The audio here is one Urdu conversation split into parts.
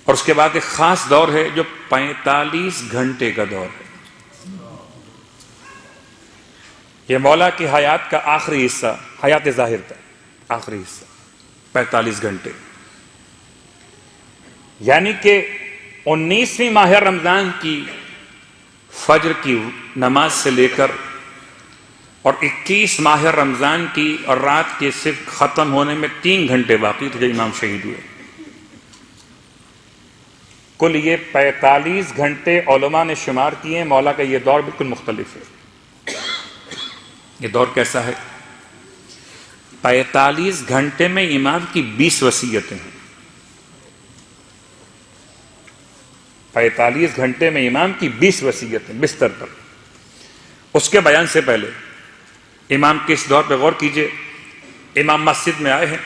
اور اس کے بعد ایک خاص دور ہے جو 45 گھنٹے کا دور ہے. یہ مولا کی حیات کا آخری حصہ، حیات ظاہر کا آخری حصہ 45 گھنٹے، یعنی کہ 19ویں ماہ رمضان کی فجر کی نماز سے لے کر اور 21 ماہ رمضان کی اور رات کے صرف ختم ہونے میں 3 گھنٹے باقی تھے جو امام شہید ہوئے. کل یہ 45 گھنٹے علماء نے شمار کیے ہیں. مولا کا یہ دور بالکل مختلف ہے. یہ دور کیسا ہے؟ 45 گھنٹے میں امام کی 20 وصیتیں ہیں. 45 گھنٹے میں امام کی 20 وصیتیں بستر پر. اس کے بیان سے پہلے امام کے اس دور پہ غور کیجئے. امام مسجد میں آئے ہیں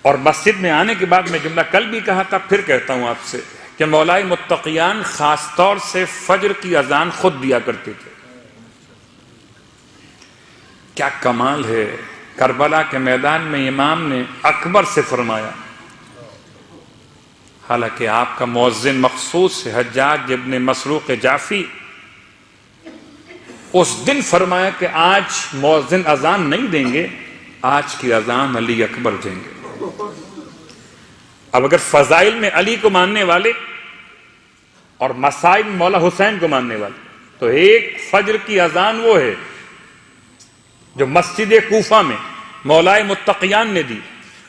اور مسجد میں آنے کے بعد میں جملہ کل بھی کہا تھا، پھر کہتا ہوں آپ سے کہ مولائے متقیان خاص طور سے فجر کی اذان خود دیا کرتے تھے. کیا کمال ہے! کربلا کے میدان میں امام نے اکبر سے فرمایا، حالانکہ آپ کا مؤذن مخصوص ہے حجاج ابن مسروق جعفی. اس دن فرمایا کہ آج مؤذن اذان نہیں دیں گے، آج کی اذان علی اکبر دیں گے. اب اگر فضائل میں علی کو ماننے والے اور مسائل میں مولا حسین کو ماننے والے، تو ایک فجر کی اذان وہ ہے جو مسجد کوفہ میں مولائے متقیان نے دی،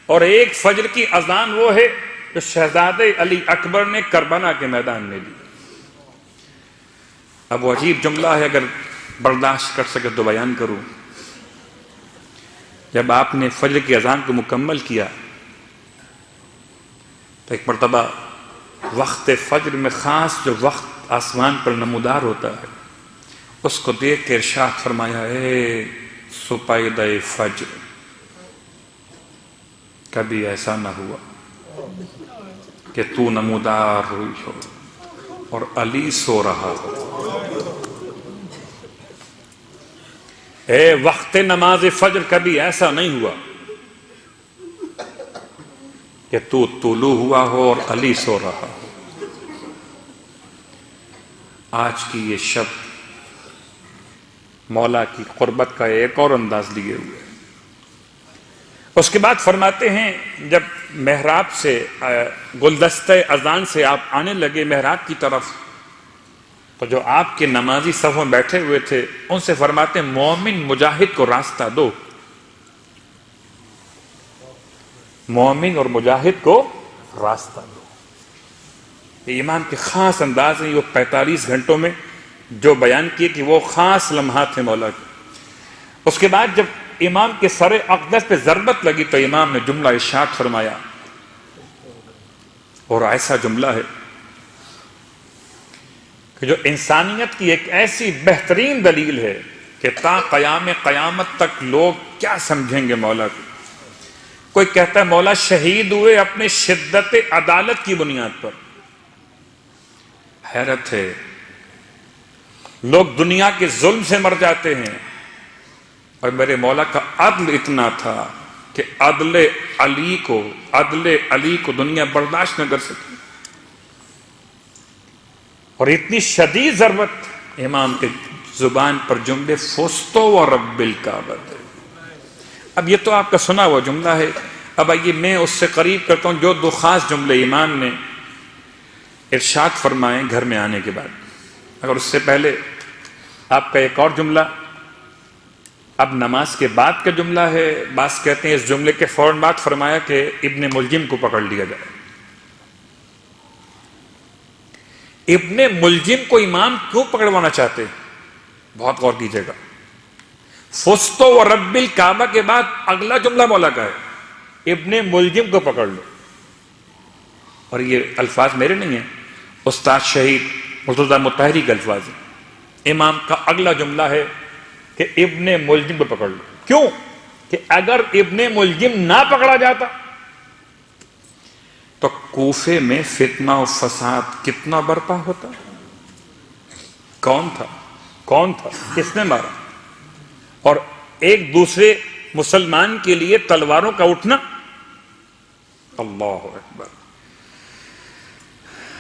اور ایک فجر کی اذان وہ ہے جو شہزادے علی اکبر نے کربلا کے میدان میں دی. اب وہ عجیب جملہ ہے، اگر برداشت کر سکے تو بیان کروں. جب آپ نے فجر کی اذان کو مکمل کیا تو ایک مرتبہ وقت فجر میں خاص جو وقت آسمان پر نمودار ہوتا ہے اس کو دیکھ کے ارشاد فرمایا، اے سپیدہ فجر، کبھی ایسا نہ ہوا کہ تو نمودار ہوئی ہو اور علی سو رہا ہو. اے وقت نماز فجر، کبھی ایسا نہیں ہوا کہ تو طلوع ہوا ہو اور علی سو رہا ہو. آج کی یہ شب مولا کی قربت کا ایک اور انداز لیے ہوئے. اس کے بعد فرماتے ہیں جب محراب سے گلدستہ اذان سے آپ آنے لگے محراب کی طرف، تو جو آپ کے نمازی صفوں میں بیٹھے ہوئے تھے ان سے فرماتے ہیں مومن مجاہد کو راستہ دو. مومن اور مجاہد کو راستہ دو. یہ امام کے خاص انداز ہیں. وہ 45 گھنٹوں میں جو بیان کیے کہ وہ خاص لمحات ہیں مولا کے. اس کے بعد جب امام کے سر اقدس پہ ضربت لگی تو امام نے جملہ ارشاد فرمایا، اور ایسا جملہ ہے کہ جو انسانیت کی ایک ایسی بہترین دلیل ہے کہ تا قیام قیامت تک لوگ کیا سمجھیں گے مولا کو. کوئی کہتا ہے مولا شہید ہوئے اپنے شدت عدالت کی بنیاد پر. حیرت ہے، لوگ دنیا کے ظلم سے مر جاتے ہیں اور میرے مولا کا عدل اتنا تھا کہ عدل علی کو دنیا برداشت نہ کر سکی. اور اتنی شدید ضرورت امام کے زبان پر جملے فستو و رب الکعبہ. اب یہ تو آپ کا سنا ہوا جملہ ہے. اب آئیے میں اس سے قریب کرتا ہوں جو دو خاص جملے امام نے ارشاد فرمائے گھر میں آنے کے بعد. اگر اس سے پہلے آپ کا ایک اور جملہ اب نماز کے بعد کا جملہ ہے. بعض کہتے ہیں اس جملے کے فوراً بعد فرمایا کہ ابن ملجم کو پکڑ لیا جائے. ابن ملجم کو امام کیوں پکڑوانا چاہتے ہیں؟ بہت غور کیجیے گا. فستو و رب الکعبہ کے بعد اگلا جملہ مولا کا ہے، ابن ملجم کو پکڑ لو. اور یہ الفاظ میرے نہیں ہیں، استاد شہید مرتضیٰ مطہری کے الفاظ ہیں. امام کا اگلا جملہ ہے کہ ابن ملجم کو پکڑ لو. کیوں؟ کہ اگر ابن ملجم نہ پکڑا جاتا تو کوفے میں فتنہ و فساد کتنا برپا ہوتا. کون تھا کس نے مارا؟ اور ایک دوسرے مسلمان کے لیے تلواروں کا اٹھنا. اللہ اکبر.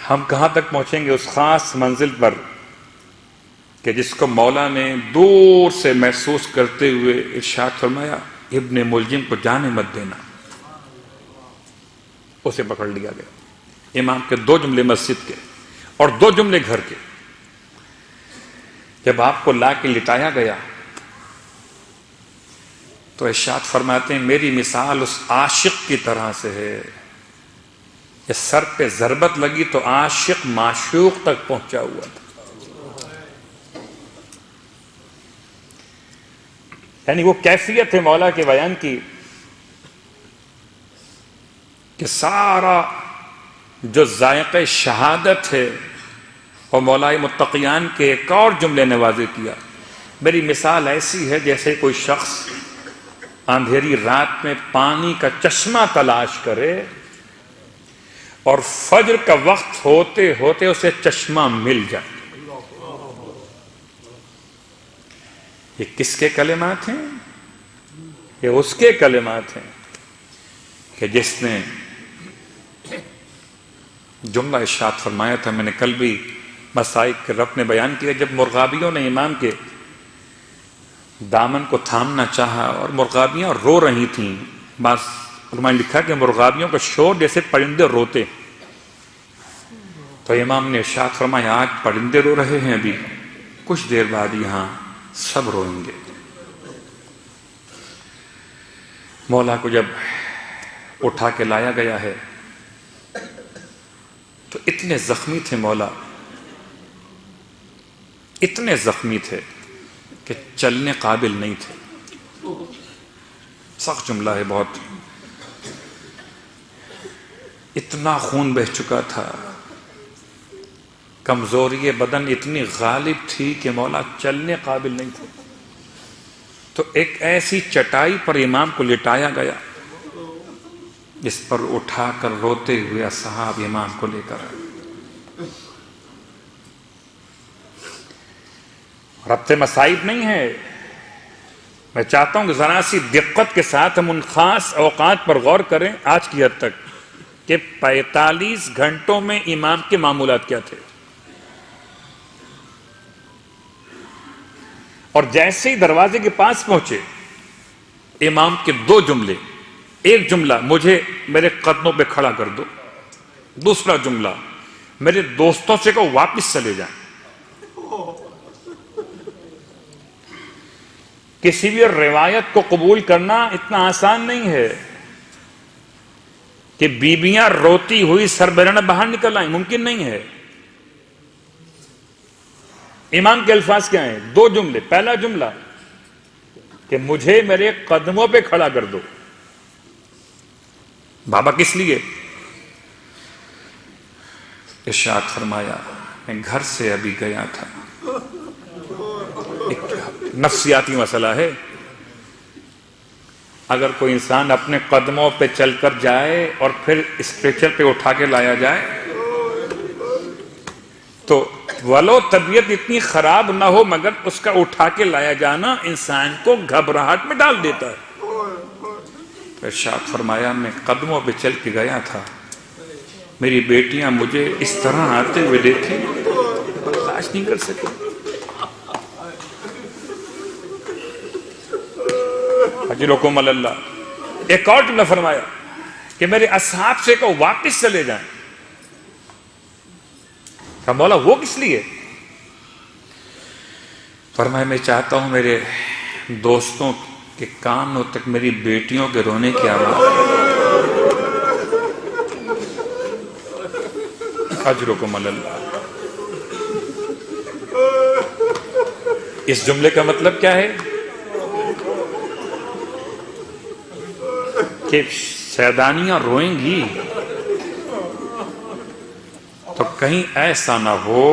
ہم کہاں تک پہنچیں گے اس خاص منزل پر کہ جس کو مولا نے دور سے محسوس کرتے ہوئے ارشاد فرمایا ابن ملجم کو جانے مت دینا. اسے پکڑ لیا گیا. امام کے 2 جملے مسجد کے اور 2 جملے گھر کے. جب آپ کو لا کے لٹایا گیا تو ارشاد فرماتے ہیں میری مثال اس عاشق کی طرح سے ہے کہ سر پہ ضربت لگی تو عاشق معشوق تک پہنچا ہوا تھا. یعنی وہ کیفیت ہے مولا کے بیان کی کہ سارا جو ذائقہ شہادت ہے اور مولا متقیان کے ایک اور جملے نے واضح کیا. میری مثال ایسی ہے جیسے کوئی شخص اندھیری رات میں پانی کا چشمہ تلاش کرے اور فجر کا وقت ہوتے ہوتے اسے چشمہ مل جائے. یہ کس کے کلمات ہیں؟ یہ اس کے کلمات ہیں کہ جس نے جملہ ارشاد فرمایا تھا. میں نے کل بھی مسائق کے رب نے بیان کیا جب مرغابیوں نے امام کے دامن کو تھامنا چاہا اور مرغابیاں رو رہی تھیں. بس علماء نے لکھا کہ مرغابیوں کا شور جیسے پرندے روتے. تو امام نے ارشاد فرمایا آج پرندے رو رہے ہیں ابھی کچھ دیر بعد یہاں سب روئیں گے. مولا کو جب اٹھا کے لایا گیا ہے تو اتنے زخمی تھے مولا, اتنے زخمی تھے کہ چلنے قابل نہیں تھے. سخت جملہ ہے بہت. اتنا خون بہہ چکا تھا, کمزوری بدن اتنی غالب تھی کہ مولا چلنے قابل نہیں تھے. تو ایک ایسی چٹائی پر امام کو لٹایا گیا جس پر اٹھا کر روتے ہوئے اصحاب امام کو لے کر آئے. ربط مصائب نہیں ہے. میں چاہتا ہوں کہ ذرا سی دقت کے ساتھ ہم ان خاص اوقات پر غور کریں آج کی حد تک کہ 45 گھنٹوں میں امام کے معمولات کیا تھے. اور جیسے ہی دروازے کے پاس پہنچے امام کے 2 جملے. ایک جملہ مجھے میرے قدموں پہ کھڑا کر دو, دوسرا جملہ میرے دوستوں سے کہو واپس چلے جائیں. کسی بھی روایت کو قبول کرنا اتنا آسان نہیں ہے کہ بیویاں روتی ہوئی سر بیرنا باہر نکل آئیں, ممکن نہیں ہے. امام کے الفاظ کیا ہیں؟ 2 جملے. پہلا جملہ کہ مجھے میرے قدموں پہ کھڑا کر دو. بابا کس لیے؟ ارشاد فرمایا میں گھر سے ابھی گیا تھا. ایک نفسیاتی مسئلہ ہے. اگر کوئی انسان اپنے قدموں پہ چل کر جائے اور پھر اسٹریچر پہ اٹھا کے لایا جائے تو ولو طبیعت اتنی خراب نہ ہو مگر اس کا اٹھا کے لایا جانا انسان کو گھبراہٹ میں ڈال دیتا ہے. ارشاد فرمایا میں قدموں پہ چل کے گیا تھا, میری بیٹیاں مجھے اس طرح آتے ہوئے دیکھیں برداشت نہیں کر سکے. اجرکم اللہ. ایک اور جملہ فرمایا کہ میرے اصحاب سے کہو واپس چلے جائیں. کہ مولا وہ کس لیے؟ فرمایا میں چاہتا ہوں میرے دوستوں کے کانوں تک میری بیٹیوں کے رونے کی آواز. اجرکم اللہ. اس جملے کا مطلب کیا ہے کہ سیدانیاں روئیں گی تو کہیں ایسا نہ ہو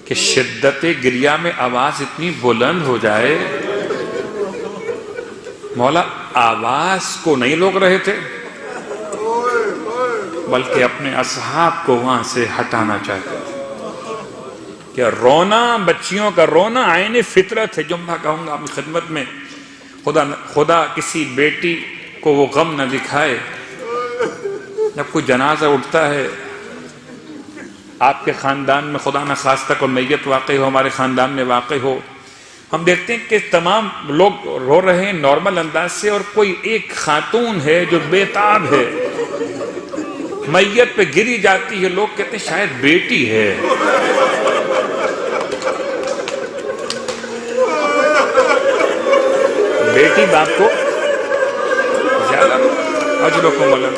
کہ شدت گریہ میں آواز اتنی بلند ہو جائے. مولا آواز کو نہیں روک رہے تھے بلکہ اپنے اصحاب کو وہاں سے ہٹانا چاہتے تھے کہ رونا بچیوں کا رونا عین فطرت ہے. جملہ کہوں گا اپنی خدمت میں, خدا کسی بیٹی کو وہ غم نہ دکھائے جب کوئی جنازہ اٹھتا ہے آپ کے خاندان میں، خدا نہ خواستہ کوئی میت واقع ہو، ہمارے خاندان میں واقع ہو، ہم دیکھتے ہیں کہ تمام لوگ رو رہے ہیں نارمل انداز سے، اور کوئی ایک خاتون ہے جو بے تاب ہے، میت پہ گری جاتی ہے، لوگ کہتے ہیں شاید بیٹی ہے۔ بیٹی باپ کو زیادہ اجرکم الم۔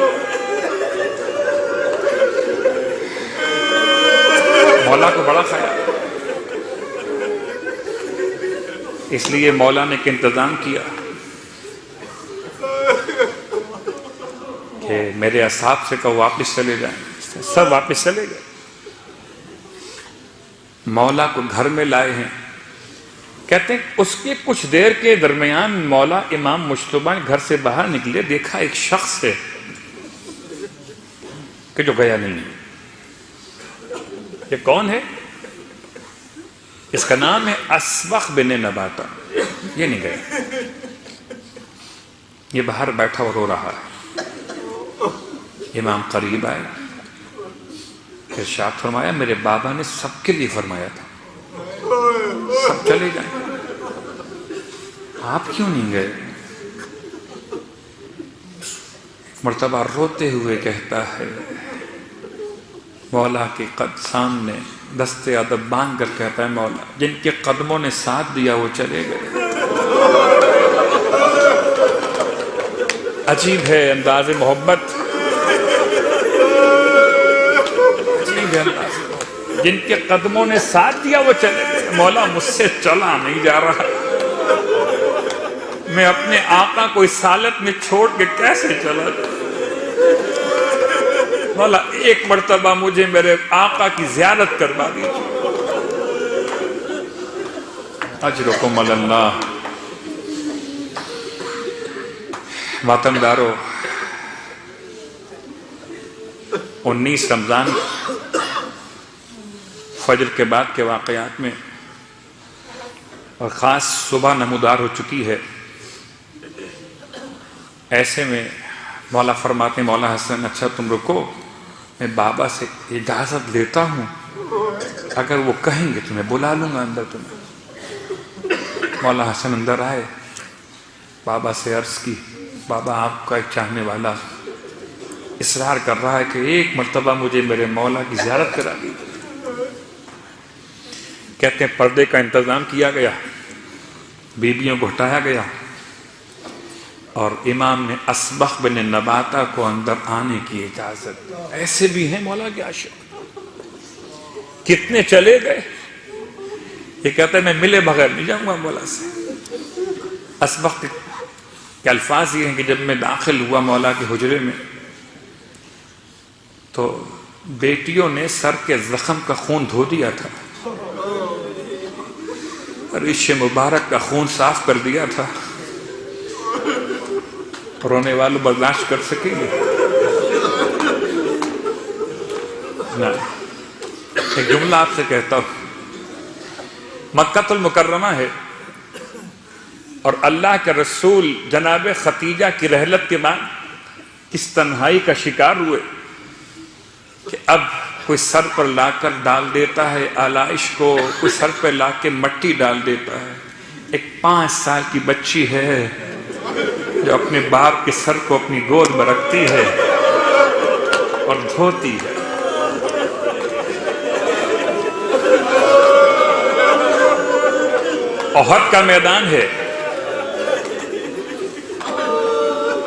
مولا کو بڑا خیال، اس لیے مولا نے ایک انتظام کیا کہ میرے اصحاب سے کہو واپس چلے جائیں، سب واپس چلے گئے۔ مولا کو گھر میں لائے ہیں، کہتے ہیں اس کے کچھ دیر کے درمیان مولا امام مجتبیٰ گھر سے باہر نکلے، دیکھا ایک شخص ہے کہ جو گیا نہیں۔ یہ کون ہے؟ اس کا نام ہے اسبغ بن نباتہ۔ یہ نہیں گیا، یہ باہر بیٹھا اور رو رہا ہے۔ امام قریب آئے، ارشاد فرمایا میرے بابا نے سب کے لیے فرمایا تھا سب چلے جائیں، آپ کیوں نہیں گئے؟ مرتبہ روتے ہوئے کہتا ہے، مولا کے قد سامنے دست ادب باندھ کر کہتا ہے مولا جن کے قدموں نے ساتھ دیا وہ چلے گئے۔ عجیب ہے انداز محبت، عجیب ہے انداز محبت، جن کے قدموں نے ساتھ دیا وہ چلے گئے۔ مولا مجھ سے چلا نہیں جا رہا، میں اپنے آقا کو اس حالت میں چھوڑ کے کیسے چلا جاؤں؟ مولا ایک مرتبہ مجھے میرے آقا کی زیارت کروا دیجیے۔ اجرکم اللہ۔ وطن دارو، 19 رمضان فجر کے بعد کے واقعات میں، اور خاص صبح نمودار ہو چکی ہے، ایسے میں مولا فرماتے ہیں مولا حسن اچھا تم رکو، میں بابا سے اجازت لیتا ہوں، اگر وہ کہیں گے تو میں بلا لوں گا اندر تمہیں۔ مولا حسن اندر آئے، بابا سے عرض کی بابا آپ کا ایک چاہنے والا اصرار کر رہا ہے کہ ایک مرتبہ مجھے میرے مولا کی زیارت کرا دیجیے۔ کہتے ہیں پردے کا انتظام کیا گیا، بیویوں کو ہٹایا گیا، اور امام نے اسبغ بن نباتہ کو اندر آنے کی اجازت دی۔ ایسے بھی ہیں مولا کے عاشق، کتنے چلے گئے، یہ کہتا ہے میں ملے بغیر نہیں جاؤں گا مولا سے۔ اسبغ کے الفاظ یہ ہیں کہ جب میں داخل ہوا مولا کے حجرے میں تو بیٹیوں نے سر کے زخم کا خون دھو دیا تھا، ریش مبارک کا خون صاف کر دیا تھا، رونے والوں برداشت کر سکیں گے؟ نہ۔ ایک جملہ آپ سے کہتا ہوں، مکہ المکرمہ ہے اور اللہ کے رسول جناب ختیجہ کی رحلت کے بعد اس تنہائی کا شکار ہوئے کہ اب کوئی سر پر لا کر ڈال دیتا ہے آلائش کو، کوئی سر پر لا کے مٹی ڈال دیتا ہے۔ ایک 5 سال کی بچی ہے جو اپنے باپ کے سر کو اپنی گود میں رکھتی ہے اور دھوتی ہے۔ احد کا میدان ہے،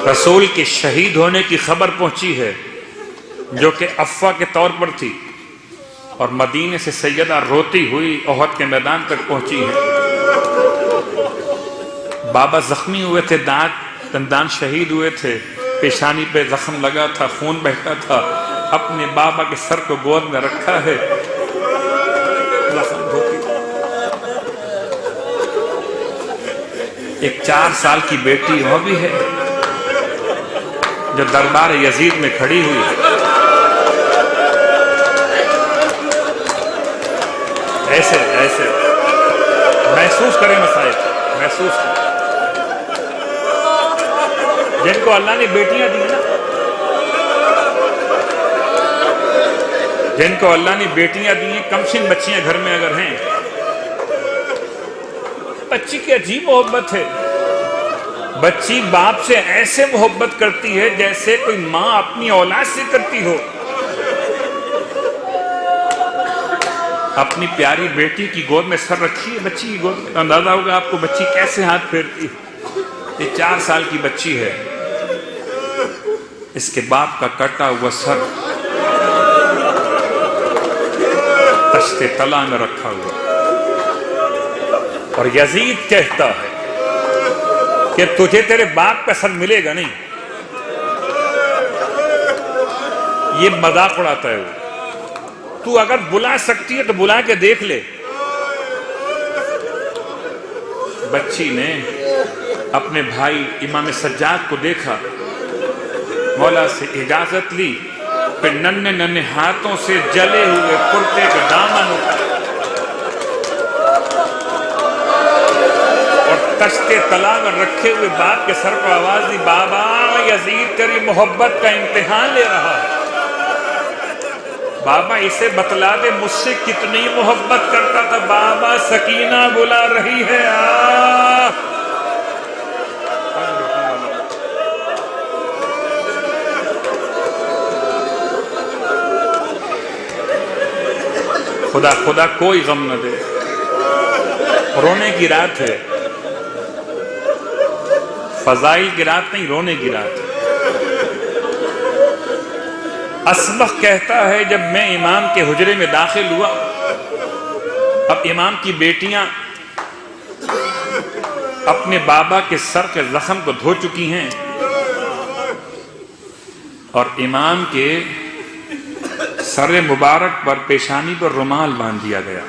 رسول کے شہید ہونے کی خبر پہنچی ہے جو کہ افواہ کے طور پر تھی، اور مدینے سے سیدہ روتی ہوئی احد کے میدان تک پہنچی ہے۔ بابا زخمی ہوئے تھے، دندان شہید ہوئے تھے، پیشانی پہ زخم لگا تھا، خون بہتا تھا، اپنے بابا کے سر کو گود میں رکھا ہے، زخم دھوتی۔ ایک 4 سال کی بیٹی وہ بھی ہے جو دربار یزید میں کھڑی ہوئی ہے۔ ایسے محسوس کریں مسائل، محسوس کریں جن کو اللہ نے بیٹیاں دی نا، جن کو اللہ نے بیٹیاں دی ہیں، کم سن بچیاں گھر میں اگر ہیں، بچی کی عجیب محبت ہے. بچی باپ سے ایسے محبت کرتی ہے جیسے کوئی ماں اپنی اولاد سے کرتی ہو. اپنی پیاری بیٹی کی گود میں سر رکھی ہے، بچی کی گود میں، اندازہ ہوگا آپ کو بچی کیسے ہاتھ پھیرتی. یہ 4 سال کی بچی ہے، اس کے باپ کا کٹا ہوا سر تشت طلا میں رکھا ہوا، اور یزید کہتا ہے کہ تجھے تیرے باپ کا سر ملے گا نہیں. یہ مذاق اڑاتا ہے وہ. تو اگر بلا سکتی ہے تو بلا کے دیکھ لے. بچی نے اپنے بھائی امام سجاد کو دیکھا، مولا سے اجازت لی، پھر ننھے ننھے ہاتھوں سے جلے ہوئے کرتے کا دامن اٹھایا اور تشت طلا میں رکھے ہوئے باپ کے سر کو آواز دی، بابا یزید تیری محبت کا امتحان لے رہا ہے. بابا اسے بتلا دے مجھ سے کتنی محبت کرتا تھا. بابا سکینہ بلا رہی ہے، آ خدا خدا کوئی غم نہ دے. رونے کی رات ہے، فضائل کی رات نہیں، رونے کی رات ہے. اسبق کہتا ہے جب میں امام کے حجرے میں داخل ہوا، اب امام کی بیٹیاں اپنے بابا کے سر کے زخم کو دھو چکی ہیں اور امام کے سر مبارک پر پیشانی پر رومال باندھ دیا گیا،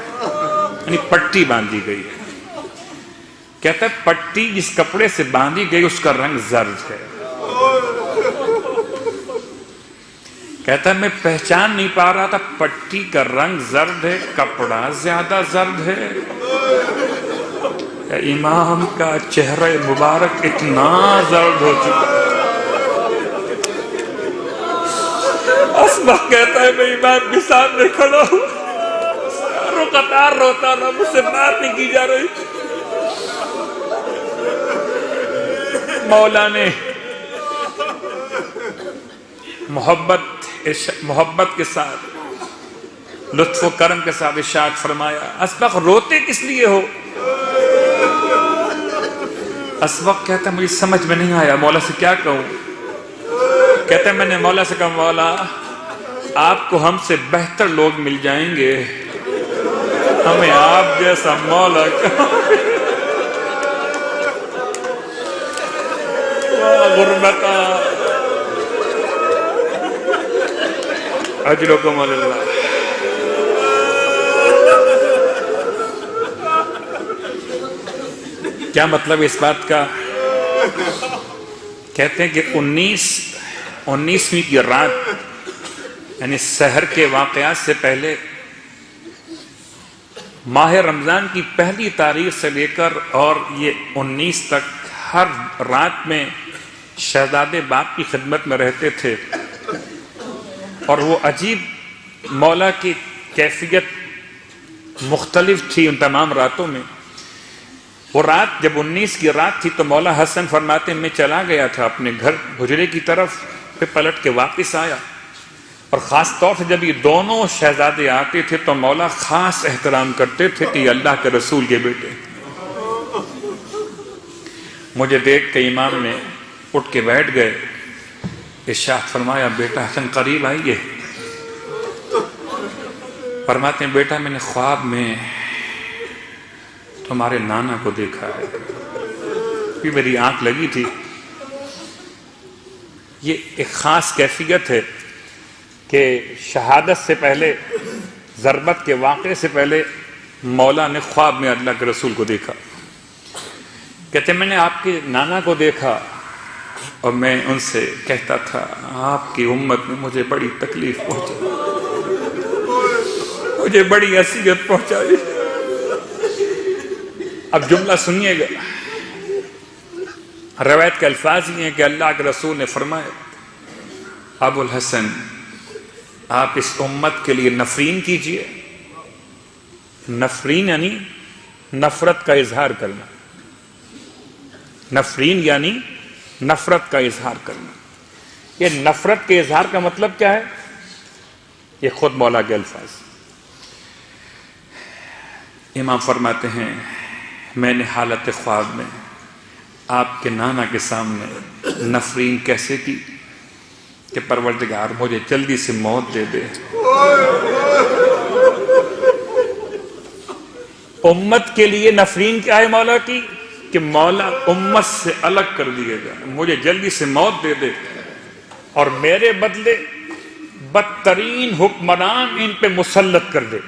یعنی پٹی باندھی گئی ہے. کہتا ہے پٹی جس کپڑے سے باندھی گئی اس کا رنگ زرد ہے. کہتا ہے میں پہچان نہیں پا رہا تھا پٹی کا رنگ زرد ہے، کپڑا زیادہ زرد ہے. امام کا چہرہ مبارک اتنا زرد ہو چکا. اسبق کہتا ہے میں امام کے سامنے کھڑا ہوں، قطار روتا رہا، مجھ سے بات نہیں کی جا رہی. مولا نے محبت کے ساتھ، لطف و کرم کے ساتھ ارشاد فرمایا، اسبق روتے کس لیے ہو؟ اسبق کہتا ہے مجھے سمجھ میں نہیں آیا، مولا سے کیا کہوں. کہتا ہے میں نے مولا سے کہا مولا آپ کو ہم سے بہتر لوگ مل جائیں گے، ہمیں آپ جیسا مولا غربتا اجرکم اللہ. کیا مطلب اس بات کا؟ کہتے ہیں کہ 19ویں کی رات، یعنی سحر کے واقعات سے پہلے، ماہ رمضان کی پہلی تاریخ سے لے کر اور یہ 19 تک ہر رات میں شہزادے باپ کی خدمت میں رہتے تھے، اور وہ عجیب مولا کی کیفیت مختلف تھی ان تمام راتوں میں. وہ رات جب 19 کی رات تھی تو مولا حسن فرماتے میں چلا گیا تھا اپنے گھر حجرے کی طرف، پھر پلٹ کے واپس آیا، اور خاص طور سے جب یہ دونوں شہزادے آتے تھے تو مولا خاص احترام کرتے تھے کہ یہ اللہ کے رسول کے بیٹے. مجھے دیکھ کے امام نے اٹھ کے بیٹھ گئے، ارشاد فرمایا بیٹا حسن قریب آئیے. فرماتے ہیں بیٹا میں نے خواب میں تمہارے نانا کو دیکھا ہے، بھی میری آنکھ لگی تھی. یہ ایک خاص کیفیت ہے کہ شہادت سے پہلے، ضربت کے واقعے سے پہلے مولا نے خواب میں اللہ کے رسول کو دیکھا. کہتے میں نے آپ کے نانا کو دیکھا اور میں ان سے کہتا تھا آپ کی امت نے مجھے بڑی تکلیف پہنچائی، مجھے بڑی اذیت پہنچائی. اب جملہ سنیے گا، روایت کے الفاظ یہ ہیں کہ اللہ کے رسول نے فرمایا ابو الحسن آپ اس امت کے لیے نفرین کیجئے. نفرین یعنی نفرت کا اظہار کرنا. نفرین یعنی نفرت کا اظہار کرنا. یہ نفرت کے اظہار کا مطلب کیا ہے؟ یہ خود مولا کے الفاظ. امام فرماتے ہیں میں نے حالت خواب میں آپ کے نانا کے سامنے نفرین کیسے کی کہ پروردگار مجھے جلدی سے موت دے دے. امت کے لیے نفرین کیا ہے مولا کی؟ کہ مولا امت سے الگ کر دیے گا، مجھے جلدی سے موت دے دے اور میرے بدلے بدترین حکمران ان پہ مسلط کر دے.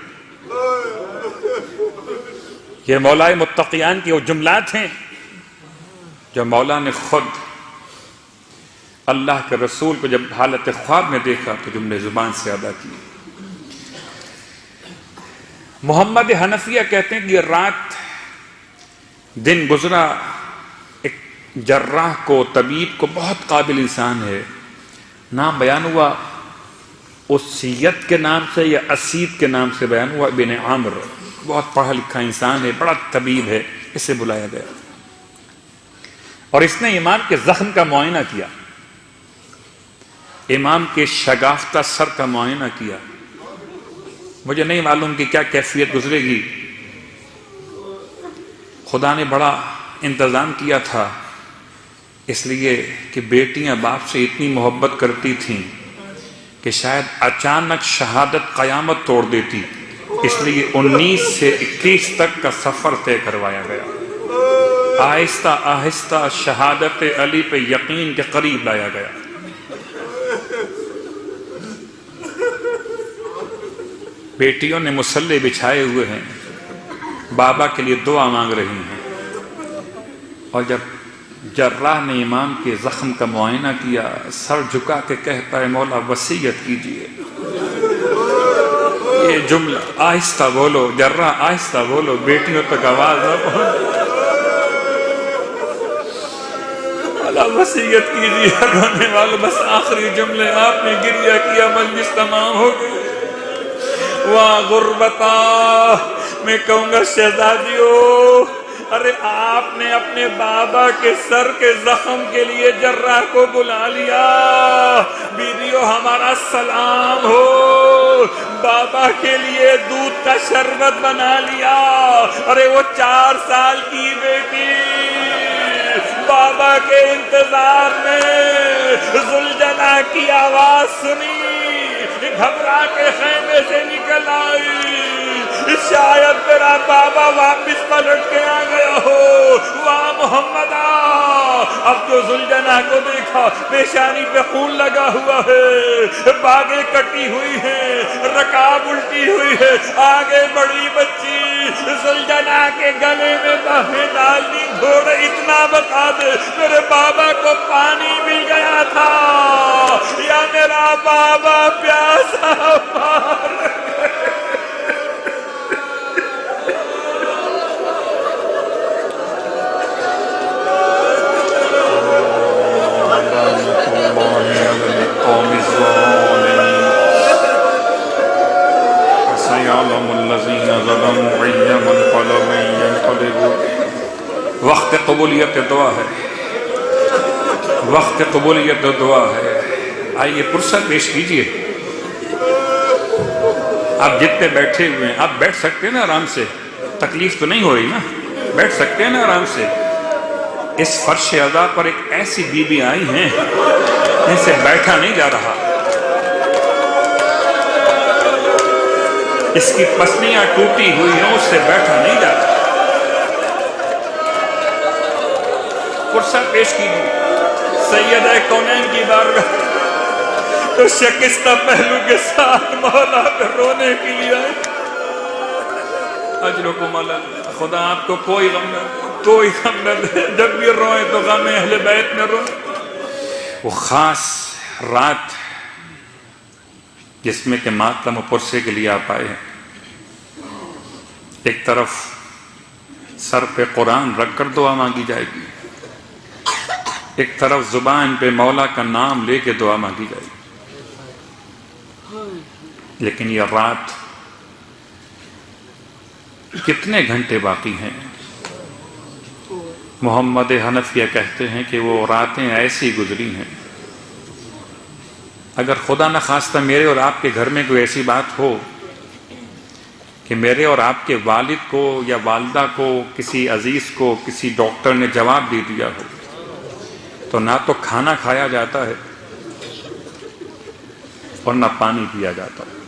یہ مولا متقیان کی وہ جملات ہیں جو مولا نے خود اللہ کے رسول کو جب حالت خواب میں دیکھا تو جملے زبان سے ادا کی. محمد حنفیہ کہتے ہیں کہ یہ رات دن گزرا ایک جراح کو، طبیب کو، بہت قابل انسان ہے، نام بیان ہوا اسید کے نام سے یا اسید کے نام سے بیان ہوا، ابن عامر، بہت پڑھا لکھا انسان ہے، بڑا طبیب ہے، اسے بلایا گیا اور اس نے امام کے زخم کا معائنہ کیا، امام کے شگافتہ سر کا معائنہ کیا. مجھے نہیں معلوم کہ کیا کیفیت گزرے گی. خدا نے بڑا انتظام کیا تھا، اس لیے کہ بیٹیاں باپ سے اتنی محبت کرتی تھیں کہ شاید اچانک شہادت قیامت توڑ دیتی، اس لیے 19 سے 21 تک کا سفر طے کروایا گیا. آہستہ آہستہ شہادت علی پہ یقین کے قریب لایا گیا. بیٹیوں نے مصلے بچھائے ہوئے ہیں، بابا کے لیے دعا مانگ رہی ہیں، اور جب جراح نے امام کے زخم کا معائنہ کیا، سر جھکا کے کہتا ہے مولا وصیت کیجئے. یہ جملہ آہستہ بولو جراح، آہستہ بولو، بیٹیوں تک آواز نہ پہنچ. اللہ وصیت کیجئے کرنے والوں. بس آخری جملے آپ نے گریہ کیا، مجلس تمام ہو گئی. واہ غربتا، میں کہوں گا شہزادیوں، ارے آپ نے اپنے بابا کے سر کے زخم کے لیے جراح کو بلا لیا. بیویوں ہمارا سلام ہو، بابا کے لیے دودھ کا شربت بنا لیا. ارے وہ 4 سال کی بیٹی بابا کے انتظار میں ذوالجناح کی آواز سنی، گھبرا کے خیمے سے نکل آئی. شاید میرا بابا واپس پلٹ کے آ گیا ہو. واہ محمدہ، اب جو ذوالجناح کو دیکھا پیشانی پہ خون لگا ہوا ہے، باگیں کٹی ہوئی ہیں، رکاب الٹی ہوئی ہے، آگے بڑی بچی ذوالجناح کے گلے میں باہیں ڈالنی. گھوڑے اتنا بتا دے میرے بابا کو پانی مل گیا تھا یا میرا بابا پیاسا مار. وقت قبولیت دعا ہے، وقت قبولیت دعا ہے. آئیے پرسہ پیش کیجئے. آپ جتنے بیٹھے ہوئے ہیں آپ بیٹھ سکتے ہیں نا آرام سے، تکلیف تو نہیں ہو رہی نا، بیٹھ سکتے ہیں نا آرام سے. اس فرش ادا پر ایک ایسی بی بی آئی ہیں جن سے بیٹھا نہیں جا رہا. اس کی پسلیاں ٹوٹی ہوئی ہیں، اس سے بیٹھا نہیں جا رہا. پرسہ پیش کیجیے سیدہ کونین کی بارگاہ. تو شکستہ پہلو کے ساتھ مولا پہ رونے کے لیے آئے. اجرکم اللہ، خدا آپ کو کوئی غم نہ دے، کوئی غم نہ دے. جب بھی روئیں تو غم اہل بیت میں روئیں. وہ خاص رات جس میں کہ ماتم و پرسے کے لیے آپ آئے ہیں، ایک طرف سر پہ قرآن رکھ کر دعا مانگی جائے گی، ایک طرف زبان پہ مولا کا نام لے کے دعا مانگی جائے گی. لیکن یہ رات کتنے گھنٹے باقی ہیں؟ محمد حنفیہ کہتے ہیں کہ وہ راتیں ایسی گزری ہیں، اگر خدا نخواستہ میرے اور آپ کے گھر میں کوئی ایسی بات ہو کہ میرے اور آپ کے والد کو یا والدہ کو، کسی عزیز کو کسی ڈاکٹر نے جواب دے دیا ہو، تو نہ تو کھانا کھایا جاتا ہے اور نہ پانی پیا جاتا ہے۔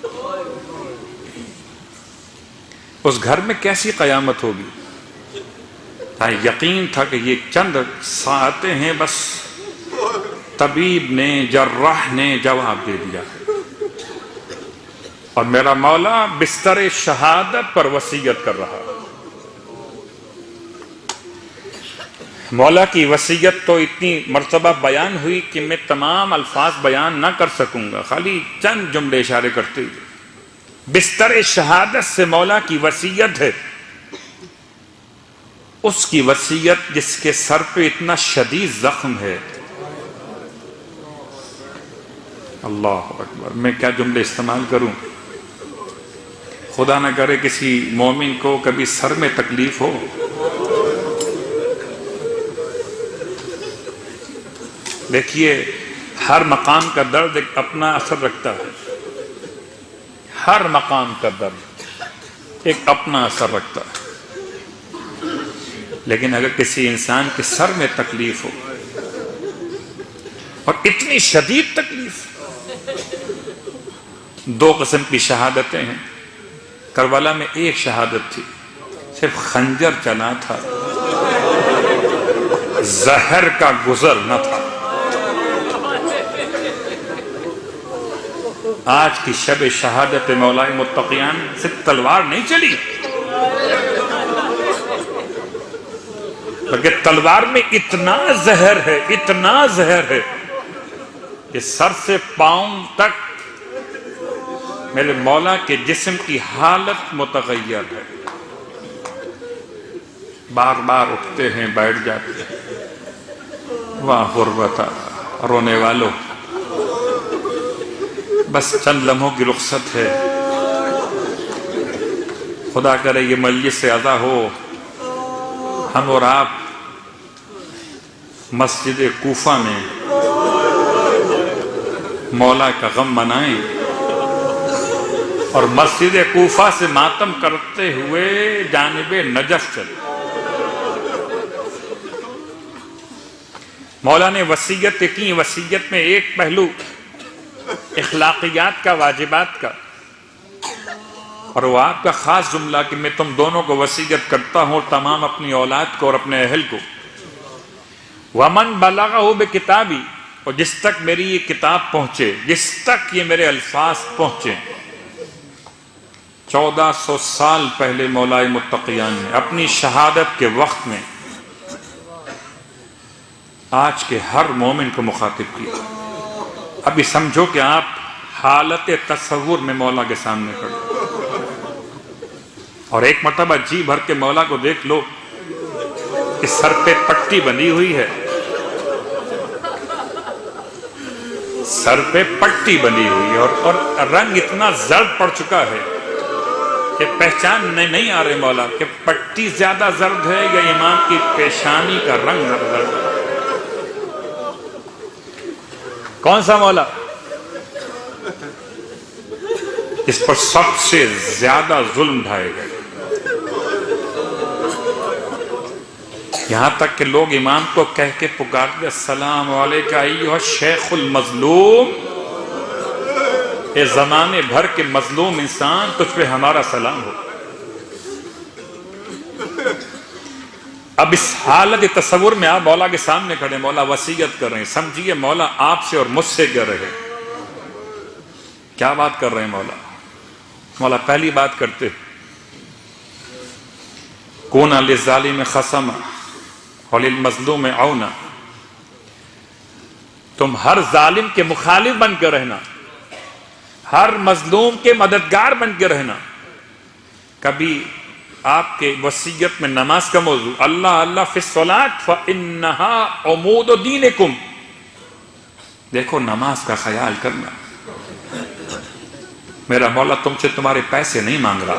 اس گھر میں کیسی قیامت ہوگی؟ یقین تھا کہ یہ چند ساعتیں ہیں، بس طبیب نے، جراح نے جواب دے دیا اور میرا مولا بستر شہادت پر وصیت کر رہا۔ مولا کی وصیت تو اتنی مرتبہ بیان ہوئی کہ میں تمام الفاظ بیان نہ کر سکوں گا، خالی چند جملے اشارے کرتے ہوئے۔ بستر شہادت سے مولا کی وصیت ہے، اس کی وصیت جس کے سر پہ اتنا شدید زخم ہے۔ اللہ اکبر، میں کیا جملے استعمال کروں؟ خدا نہ کرے کسی مومن کو کبھی سر میں تکلیف ہو۔ دیکھیے، ہر مقام کا درد ایک اپنا اثر رکھتا ہے، ہر مقام کا درد ایک اپنا اثر رکھتا ہے، لیکن اگر کسی انسان کے سر میں تکلیف ہو اور اتنی شدید تکلیف، دو قسم کی شہادتیں ہیں۔ کربلا میں ایک شہادت تھی، صرف خنجر چلا تھا، زہر کا گزر نہ تھا۔ آج کی شب شہادت مولائے متقیان صرف تلوار نہیں چلی، بلکہ تلوار میں اتنا زہر ہے، اتنا زہر ہے کہ سر سے پاؤں تک میرے مولا کے جسم کی حالت متغیر ہے، بار بار اٹھتے ہیں، بیٹھ جاتے ہیں۔ واہ غربتا، رونے والوں، بس چند لمحوں کی رخصت ہے، خدا کرے یہ مجلس سے ادا ہو، ہم اور آپ مسجد کوفہ میں مولا کا غم منائیں اور مسجد کوفہ سے ماتم کرتے ہوئے جانب نجف چلیں۔ مولا نے وصیت کی، وصیت میں ایک پہلو اخلاقیات کا، واجبات کا، اور وہ آپ کا خاص جملہ کہ میں تم دونوں کو وصیت کرتا ہوں، تمام اپنی اولاد کو اور اپنے اہل کو، وَمَنْ بَلَغَهُ بِكِتَابِي، اور جس تک میری یہ کتاب پہنچے، جس تک یہ میرے الفاظ پہنچے۔ 1400 سال پہلے مولائے متقیان نے اپنی شہادت کے وقت میں آج کے ہر مومن کو مخاطب کیا۔ ابھی سمجھو کہ آپ حالت تصور میں مولا کے سامنے کھڑے، اور ایک مرتبہ جی بھر کے مولا کو دیکھ لو کہ سر پہ پٹی بندھی ہوئی ہے، سر پہ پٹی بندھی ہوئی ہے، اور رنگ اتنا زرد پڑ چکا ہے کہ پہچان نہیں آ رہے مولا کہ پٹی زیادہ زرد ہے یا امام کی پیشانی کا رنگ زرد ہے۔ کون سا مولا؟ اس پر سب سے زیادہ ظلم ڈھائے گئے، یہاں تک کہ لوگ امام کو کہہ کے پکارتے، السلام علیکہ ایھا الشیخ المظلوم، اے زمانے بھر کے مظلوم انسان، تجھ پہ ہمارا سلام ہو۔ اب اس حالت تصور میں آپ مولا کے سامنے کھڑے، مولا وصیت کر رہے ہیں، سمجھیے مولا آپ سے اور مجھ سے کر رہے ہیں۔ کیا بات کر رہے ہیں مولا؟ مولا پہلی بات کرتے، کون للظالم خصما وللمظلوم عونا، تم ہر ظالم کے مخالف بن کے رہنا، ہر مظلوم کے مددگار بن کے رہنا۔ کبھی آپ کے وصیت میں نماز کا موضوع، اللہ اللہ فی الصلاۃ فإنہا عمود دینکم، دیکھو نماز کا خیال کرنا، میرا مولا تم سے تمہارے پیسے نہیں مانگ رہا،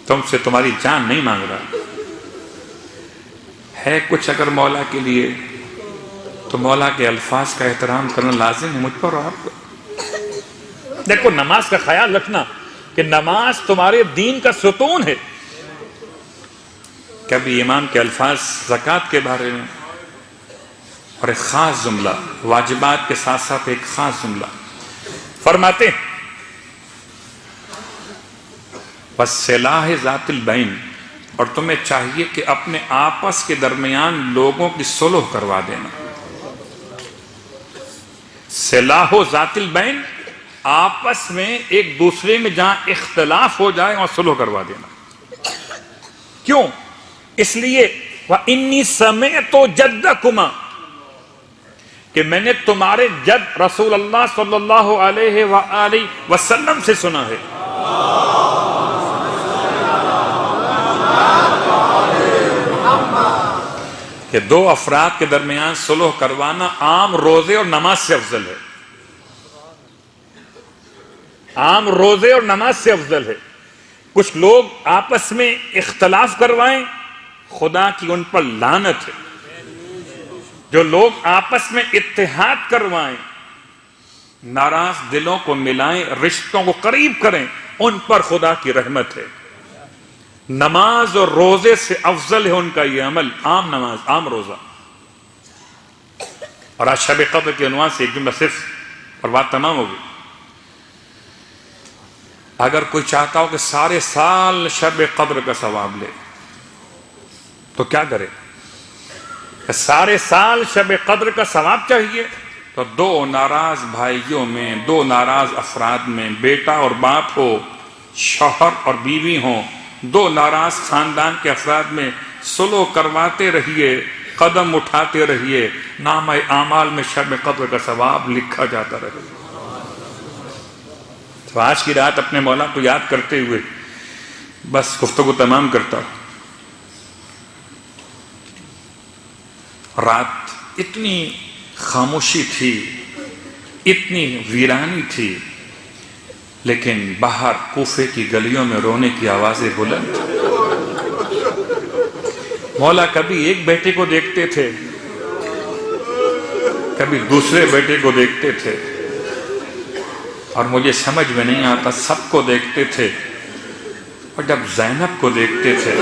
تم سے تمہاری جان نہیں مانگ رہا ہے کچھ اگر مولا کے لیے تو مولا کے الفاظ کا احترام کرنا لازم ہے مجھ پر اور آپ کو۔ دیکھو نماز کا خیال رکھنا کہ نماز تمہارے دین کا ستون ہے۔ کبھی امام کے الفاظ زکوٰۃ کے بارے میں اور ایک خاص جملہ، واجبات کے ساتھ ساتھ ایک خاص جملہ فرماتے ہیں وَالصِّلَاحِ ذَاتِ الْبَيْنِ، اور تمہیں چاہیے کہ اپنے آپس کے درمیان لوگوں کی صلح کروا دینا۔ صلاح ذات البین، آپس میں ایک دوسرے میں جہاں اختلاف ہو جائے وہاں صلح کروا دینا۔ کیوں؟ اس لیے وَإِنِّي سَمِعْتُ جَدَّكُمَا، کہ میں نے تمہارے جد رسول اللہ صلی اللہ علیہ وآلہ وسلم سے سنا ہے۔ کہ دو افراد کے درمیان صلح کروانا عام روزے اور نماز سے افضل ہے، عام روزے اور نماز سے افضل ہے۔ کچھ لوگ آپس میں اختلاف کروائیں، خدا کی ان پر لعنت ہے۔ جو لوگ آپس میں اتحاد کروائیں، ناراض دلوں کو ملائیں، رشتوں کو قریب کریں، ان پر خدا کی رحمت ہے۔ نماز اور روزے سے افضل ہے ان کا یہ عمل، عام نماز، عام روزہ۔ اور آج شب قدر کے عنوان سے ایک جملہ صرف اور بات تمام ہوگی۔ اگر کوئی چاہتا ہو کہ سارے سال شب قدر کا ثواب لے تو کیا کرے؟ سارے سال شب قدر کا ثواب چاہیے تو دو ناراض بھائیوں میں، دو ناراض افراد میں، بیٹا اور باپ ہو، شوہر اور بیوی ہوں، دو ناراض خاندان کے افراد میں صلح کرواتے رہیے، قدم اٹھاتے رہیے، نامہ اعمال میں شب قدر کا ثواب لکھا جاتا رہے۔ تو آج کی رات اپنے مولا کو یاد کرتے ہوئے بس گفتگو تمام کرتا ہوں۔ رات اتنی خاموشی تھی، اتنی ویرانی تھی، لیکن باہر کوفے کی گلیوں میں رونے کی آوازیں بلند۔ مولا کبھی ایک بیٹے کو دیکھتے تھے، کبھی دوسرے بیٹے کو دیکھتے تھے، اور مجھے سمجھ میں نہیں آتا سب کو دیکھتے تھے، اور جب زینب کو دیکھتے تھے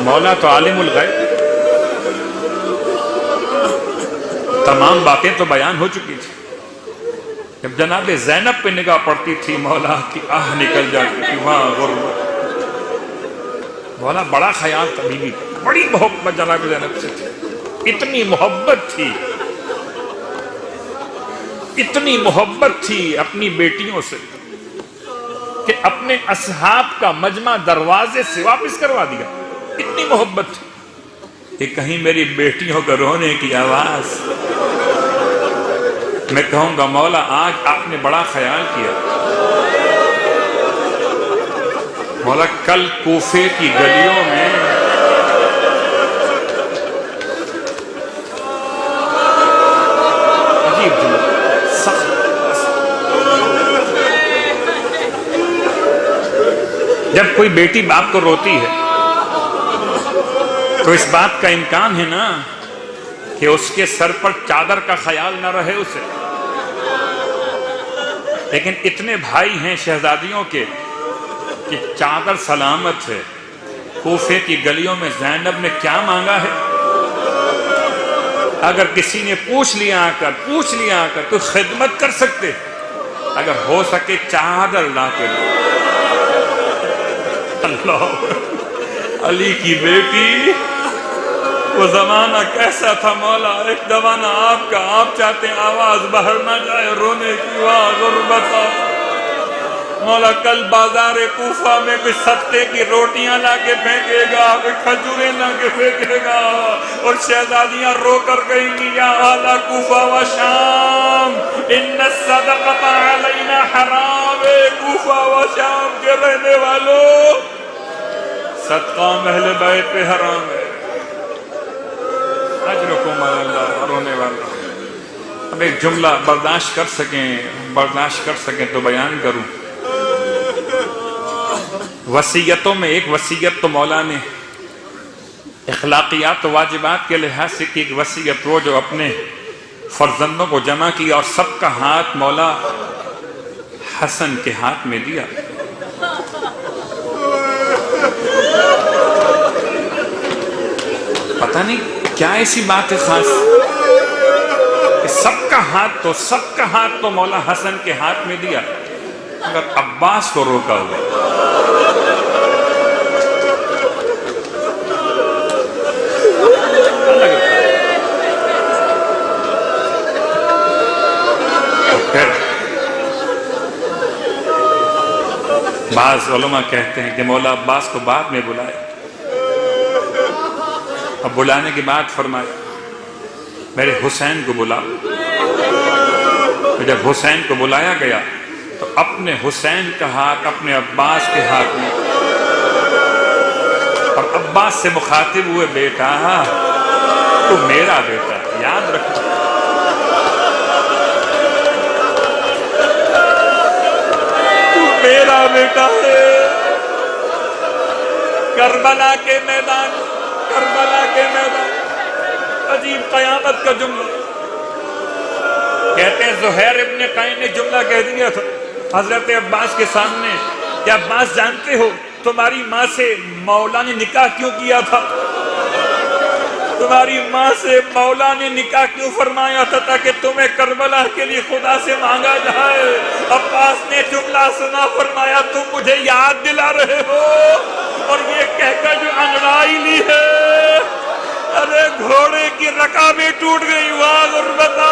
مولا تو عالم الغیب، تمام باتیں تو بیان ہو چکی تھی۔ جب جناب زینب پہ نگاہ پڑتی تھی مولا کی آہ نکل جاتی تھی، وہاں غربت۔ مولا بڑا خیال تھا بیوی، بڑی محبت جناب زینب سے تھی، اتنی محبت تھی، اتنی محبت تھی اپنی بیٹیوں سے کہ اپنے اصحاب کا مجمع دروازے سے واپس کروا دیا، اتنی محبت تھی کہ کہیں میری بیٹیوں کا رونے کی آواز۔ میں کہوں گا مولا آج آپ نے بڑا خیال کیا، مولا کل کوفے کی گلیوں میں عجیب جملہ، سخت، جب کوئی بیٹی باپ کو روتی ہے تو اس بات کا امکان ہے نا کہ اس کے سر پر چادر کا خیال نہ رہے اسے، لیکن اتنے بھائی ہیں شہزادیوں کے کہ چادر سلامت ہے۔ کوفے کی گلیوں میں زینب نے کیا مانگا ہے؟ اگر کسی نے پوچھ لیا آ کر تو خدمت کر سکتے، اگر ہو سکے چادر لا کے دو۔ اللہ، علی کی بیٹی، وہ زمانہ کیسا تھا مولا، ایک زمانہ آپ کا، آپ چاہتے ہیں آواز باہر نہ جائے، رونے کی آواز، غربت۔ مولا کل بازار کوفہ میں کوئی صدقے کی روٹیاں لا کے پھینکے گا، کوئی کھجوریں لا کے پھینکے گا، اور شہزادیاں رو کر کہیں گی یا اہل کوفہ و شام ان الصدقۃ علینا حرام۔ کوفہ و شام کے رہنے والوں، صدقہ اہل بیت پہ حرام ہے۔ اجرکم علی اللہ، رونے اب ایک جملہ برداشت کر سکیں تو بیان کروں. وصیتوں میں ایک وصیت تو مولا نے اخلاقیات و واجبات کے لحاظ سے کی، ایک وصیت وہ جو اپنے فرزندوں کو جمع کیا اور سب کا ہاتھ مولا حسن کے ہاتھ میں دیا. پتہ نہیں کیا ایسی بات ہے خاص کہ سب کا ہاتھ تو مولا حسن کے ہاتھ میں دیا، مگر عباس کو روکا ہوا. بعض علماء کہتے ہیں کہ مولا عباس کو بعد میں بلائے. اب بلانے کے بعد فرمایا میرے حسین کو بلاؤ. جب حسین کو بلایا گیا تو اپنے حسین کا ہاتھ اپنے عباس کے ہاتھ میں، اور عباس سے مخاطب ہوئے بیٹا تو میرا بیٹا یاد رکھو. میرا بیٹا ہے. کربلا کے میدان عجیب قیامت کا جملہ کہتے ہیں. زہیر ابن قین نے جملہ کہہ دیا تھا حضرت عباس کے سامنے کہ عباس جانتے ہو تمہاری ماں سے مولا نے نکاح کیوں کیا تھا؟ تمہاری ماں سے مولا نے نکاح کیوں فرمایا تھا؟ تاکہ تمہیں کربلا کے لیے خدا سے مانگا جائے. عباس نے جملہ سنا، فرمایا تم مجھے یاد دلا رہے ہو اور یہ کہہ کر جو انگڑائی لی ہے. ارے گھوڑے کی رکابیں ٹوٹ گئی. واہ غربتا،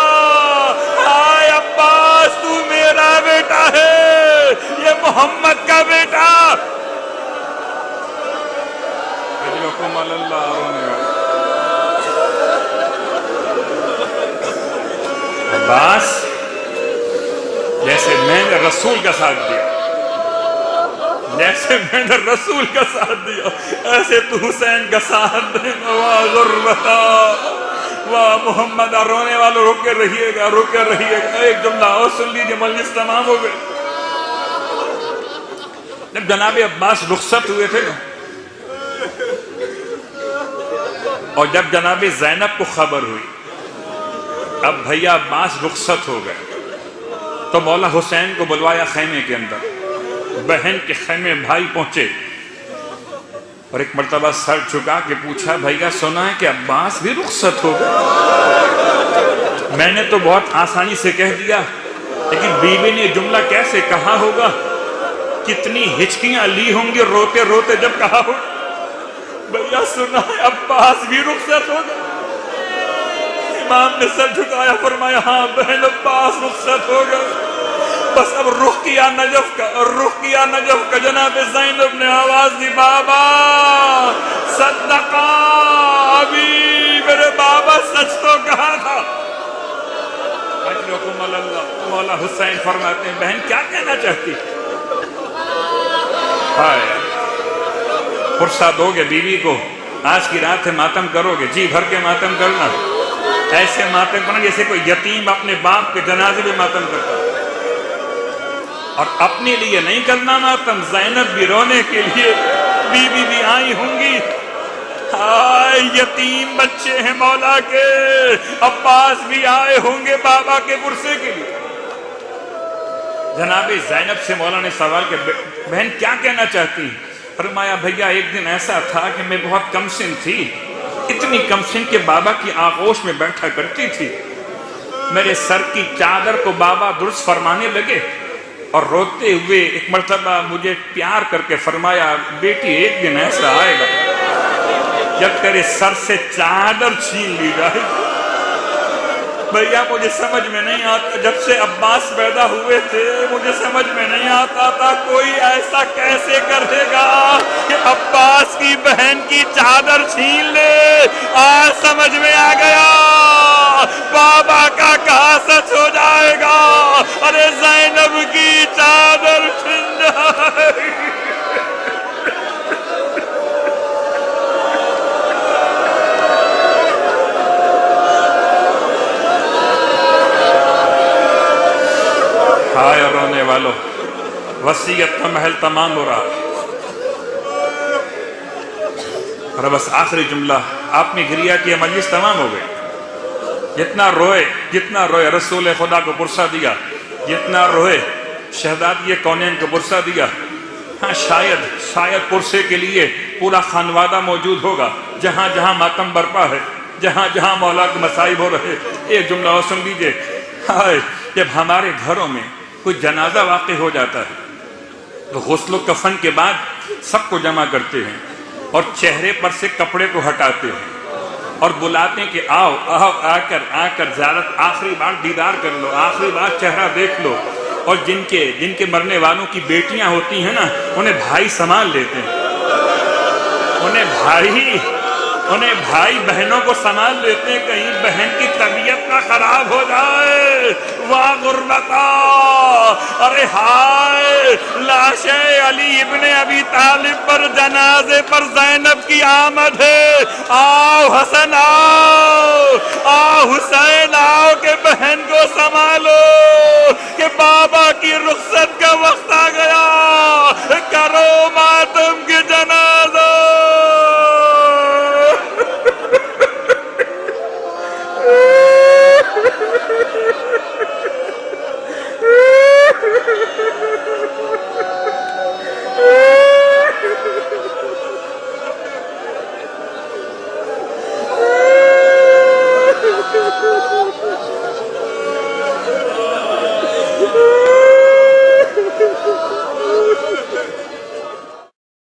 ہائے عباس تو میرا بیٹا ہے، یہ محمد کا بیٹا. عباس جیسے میں نے رسول کا ساتھ دیا، ایسے تو حسین کا ساتھ دے. واہ غربتا، واہ محمد. رونے والوں رکے رہیے گا. ایک جملہ اور سن لیجیے، مجلس تمام ہو گئے. جب جناب عباس رخصت ہوئے تھے نا، اور جب جناب زینب کو خبر ہوئی اب بھیا عباس رخصت ہو گئے، تو مولا حسین کو بلوایا خیمے کے اندر. بہن کے خیمے بھائی پہنچے اور ایک مرتبہ سر جھکا کے پوچھا بھیا سنا ہے کہ عباس بھی رخصت ہو گئے؟ میں نے تو بہت آسانی سے کہہ دیا، لیکن بیوی نے جملہ کیسے کہا ہوگا، کتنی ہچکیاں لی ہوں گی روتے روتے جب کہا ہو بھیا سنا ہے عباس بھی رخصت ہو گئے. امام نے سر جھکایا، فرمایا ہاں بہن عباس رخصت ہو گئے. بس اب رخ کیا نجف کا جناب زینب نے آواز دی، بابا صدقا ابھی، میرے بابا سچ تو کہا تھا. اجرکم اللہ. مولا حسین فرماتے ہیں بہن کیا کہنا چاہتی؟ فرصت دو گے بیوی کو، آج کی رات ہے ماتم کرو گے، جی بھر کے ماتم کرنا. ایسے ماتم کرنا جیسے کوئی یتیم اپنے باپ کے جنازے میں ماتم کرتا، اور اپنے لیے نہیں کرنا ماتم. زینب بھی رونے کے لیے، بیوی بھی آئی ہوں گی. ہائے یتیم بچے ہیں مولا کے. عباس بھی آئے ہوں گے بابا کے ورثے کے لیے. جناب زینب سے مولا نے سوال کیا بہن کیا کہنا چاہتی؟ فرمایا بھیا ایک دن ایسا تھا کہ میں بہت کم سن تھی، اتنی کم سن کہ بابا کی آغوش میں بیٹھا کرتی تھی. میرے سر کی چادر کو بابا درست فرمانے لگے اور روتے ہوئے ایک مرتبہ مجھے پیار کر کے فرمایا بیٹی ایک دن ایسا آئے گا جب تیرے سر سے چادر چھین لی جائے. بھیا مجھے سمجھ میں نہیں آتا، جب سے عباس پیدا ہوئے تھے مجھے سمجھ میں نہیں آتا تھا کوئی ایسا کیسے کرے گا کہ عباس کی بہن کی چادر چھین لے. آج سمجھ میں آ گیا بابا کا کہا سچ ہو جائے گا. ارے زینب کی چادر چھن جائے گی. ہائے رونے والوں، وصیت کا محل تمام ہو رہا. اور بس آخری جملہ، آپ نے گریا کیا، مجلس تمام ہو گئی. جتنا روئے رسول خدا کو پرسہ دیا، جتنا روئے شہزادی کونین کو پرسہ دیا. ہاں شاید پرسے کے لیے پورا خانوادہ موجود ہوگا، جہاں جہاں ماتم برپا ہے، جہاں جہاں مولا کے مصائب ہو رہے. ایک جملہ اور سن لیجئے. ہائے جب ہمارے گھروں میں کوئی جنازہ واقع ہو جاتا ہے تو غسل و کفن کے بعد سب کو جمع کرتے ہیں اور چہرے پر سے کپڑے کو ہٹاتے ہیں اور بلاتے ہیں کہ آؤ آ کر زیارت، آخری بار دیدار کر لو، آخری بار چہرہ دیکھ لو. اور جن کے مرنے والوں کی بیٹیاں ہوتی ہیں نا، انہیں بھائی سنبھال لیتے ہیں، انہیں بھائی بہنوں کو سنبھال لیتے ہیں، کہیں بہن کی طبیعت نہ خراب ہو جائے. واہ غربتا، ارے ہائے لاش علی ابن ابی طالب پر، جنازے پر زینب کی آمد ہے. آؤ حسن آؤ، آؤ حسین آؤ کہ بہن کو سنبھال